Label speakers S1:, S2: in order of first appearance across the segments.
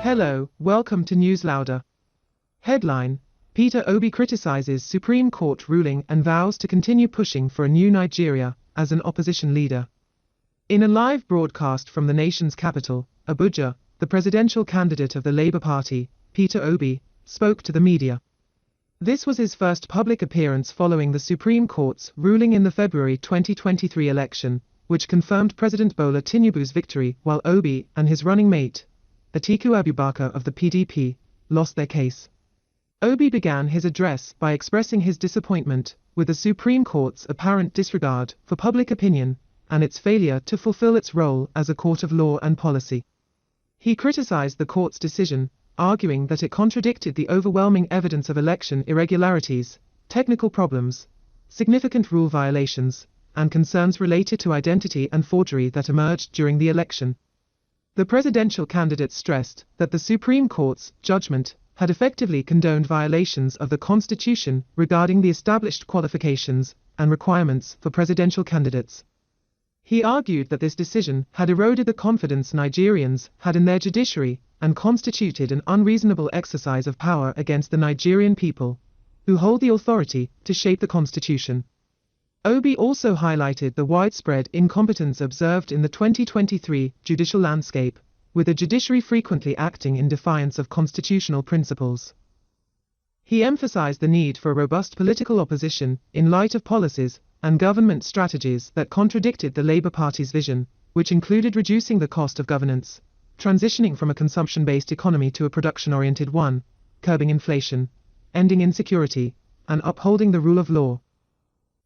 S1: Hello, welcome to News Louder. Headline: Peter Obi criticizes Supreme Court ruling and vows to continue pushing for a new Nigeria as an opposition leader. In a live broadcast from the nation's capital, Abuja, the presidential candidate of the Labour Party, Peter Obi, spoke to the media. This was his first public appearance following the Supreme Court's ruling in the February 2023 election, which confirmed President Bola Tinubu's victory, while Obi and his running mate, Atiku Abubakar of the PDP, lost their case. Obi began his address by expressing his disappointment with the Supreme Court's apparent disregard for public opinion and its failure to fulfill its role as a court of law and policy. He criticized the court's decision, arguing that it contradicted the overwhelming evidence of election irregularities, technical problems, significant rule violations, and concerns related to identity and forgery that emerged during the election. The presidential candidate stressed that the Supreme Court's judgment had effectively condoned violations of the Constitution regarding the established qualifications and requirements for presidential candidates. He argued that this decision had eroded the confidence Nigerians had in their judiciary and constituted an unreasonable exercise of power against the Nigerian people, who hold the authority to shape the Constitution. Obi also highlighted the widespread incompetence observed in the 2023 judicial landscape, with the judiciary frequently acting in defiance of constitutional principles. He emphasized the need for a robust political opposition in light of policies and government strategies that contradicted the Labour Party's vision, which included reducing the cost of governance, transitioning from a consumption-based economy to a production-oriented one, curbing inflation, ending insecurity, and upholding the rule of law.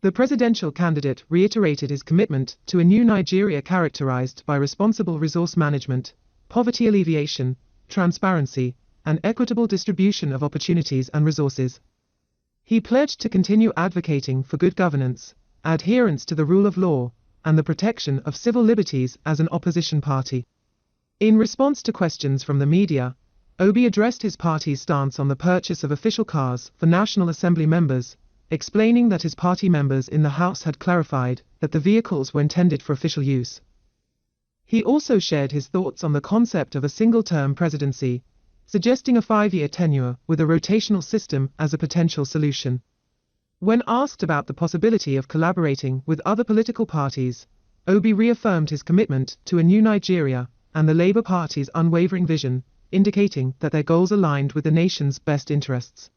S1: The presidential candidate reiterated his commitment to a new Nigeria characterized by responsible resource management, poverty alleviation, transparency, and equitable distribution of opportunities and resources. He pledged to continue advocating for good governance, adherence to the rule of law, and the protection of civil liberties as an opposition party. In response to questions from the media, Obi addressed his party's stance on the purchase of official cars for National Assembly members, explaining that his party members in the House had clarified that the vehicles were intended for official use. He also shared his thoughts on the concept of a single-term presidency, suggesting a 5-year tenure with a rotational system as a potential solution. When asked about the possibility of collaborating with other political parties, Obi reaffirmed his commitment to a new Nigeria and the Labour Party's unwavering vision, indicating that their goals aligned with the nation's best interests.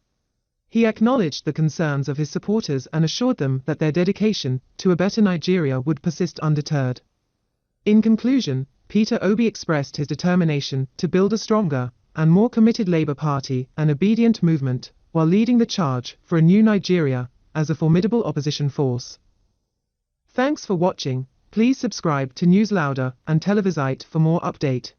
S1: He acknowledged the concerns of his supporters and assured them that their dedication to a better Nigeria would persist undeterred. In conclusion, Peter Obi expressed his determination to build a stronger and more committed Labour Party and obedient movement, while leading the charge for a new Nigeria as a formidable opposition force. Thanks for watching. Please subscribe to News Louder and Televizyte for more update.